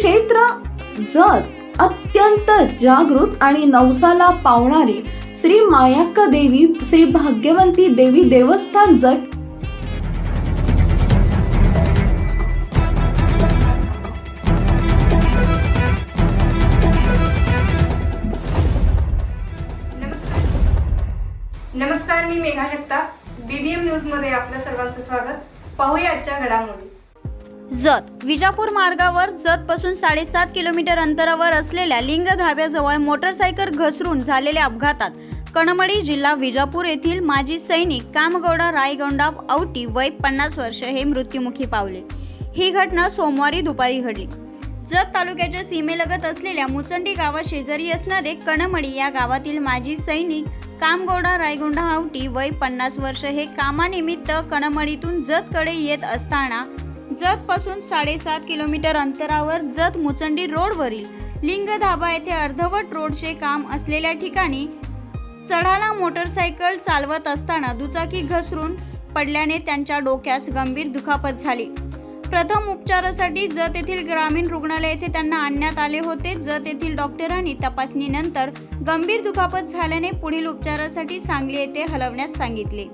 क्षेत्र जत अत्यंत जागृत आणि नवसाला पावणारी श्री मायाक्का देवी श्री भाग्यवंती देवी देवस्थान जत नमस्कार, मी मेघा जगताप. बीबीएम न्यूज मध्ये आपल्या सर्वांचं स्वागत. पाहूया आजच्या घडामोडी. जत विजापूर मार्गावर जत पासून 7.5 किलोमीटर अंतरावर असलेल्या लिंग धाब्याजवळ मोटरसायकल घसरून झालेल्या अपघातात कणमडी जिल्हा विजापूर येथील माजी सैनिक कामगौडा रायगौंडा औटी वय 50 वर्ष हे मृत्युमुखी पावले. ही घटना सोमवारी दुपारी घडली. जत तालुक्याच्या सीमेलगत असलेल्या मुचंडी गावा शेजारी असणारे कणमडी या गावातील माजी सैनिक कामगौडा रायगौंडा औटी वय 50 वर्ष हे कामानिमित्त कणमडीतून जतकडे येत असताना जत पासून 7.5 किलोमीटर अंतरावर जत मुचंडी रोडवरील लिंग धाबा येथे अर्धवट रोडचे काम असलेल्या ठिकाणी चढाला मोटरसायकल चालवत असताना दुचाकी घसरून पडल्याने त्यांच्या डोक्यास गंभीर दुखापत झाली. प्रथम उपचारासाठी जत येथील ग्रामीण रुग्णालय येथे त्यांना आणण्यात आले होते. जत येथील डॉक्टरांनी तपासणीनंतर गंभीर दुखापत झाल्याने पुढील उपचारासाठी सांगली येथे हलवण्यास सांगितले,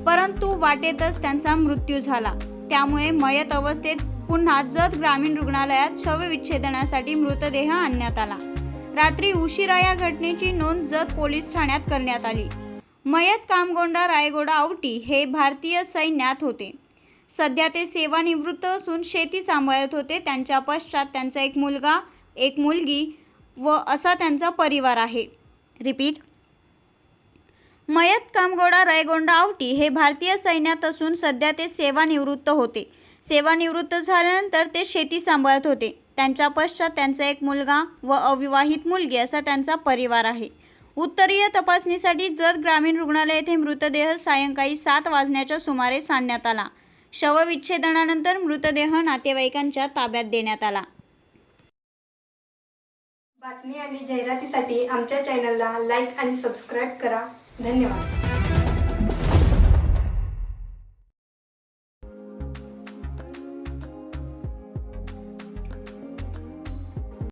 परंतु वाटेतच त्यांचा मृत्यू झाला. त्यामुळे मयत अवस्थेत पुन्हा जत ग्रामीण रुग्णालयात शवविच्छेदनासाठी मृतदेह आणण्यात आला. रात्री उशिरा या घटनेची नोंद जत पोलीस ठाण्यात करण्यात आली. मयत कामगौडा रायगौडा औटी हे भारतीय सैन्यात होते. सध्या ते सेवानिवृत्त असून शेती सांभाळत होते. त्यांच्या पश्चात त्यांचा एक मुलगा एक मुलगी व असा त्यांचा परिवार आहे. रिपीट. मयत कामगौडा रायगौंडा औटी हे भारतीय सैन्यात असून सध्या ते सेवानिवृत्त होते. सेवानिवृत्त झाल्यानंतर ते शेती सांभाळत होते. त्यांच्या पश्चात त्यांचा एक मुलगा व अविवाहित मुलगी असा त्यांचा परिवार आहे. उत्तरीय तपासणीसाठी जत ग्रामीण रुग्णालय येथे मृतदेह सायंकाळी 7 वाजण्याच्या सुमारे आणण्यात आला. शवविच्छेदनानंतर मृतदेह नातेवाईकांच्या ताब्यात देण्यात आला. बातमी आणि जाहिरातीसाठी आमच्या चॅनलला लाईक आणि सबस्क्राईब करा. धन्यवाद.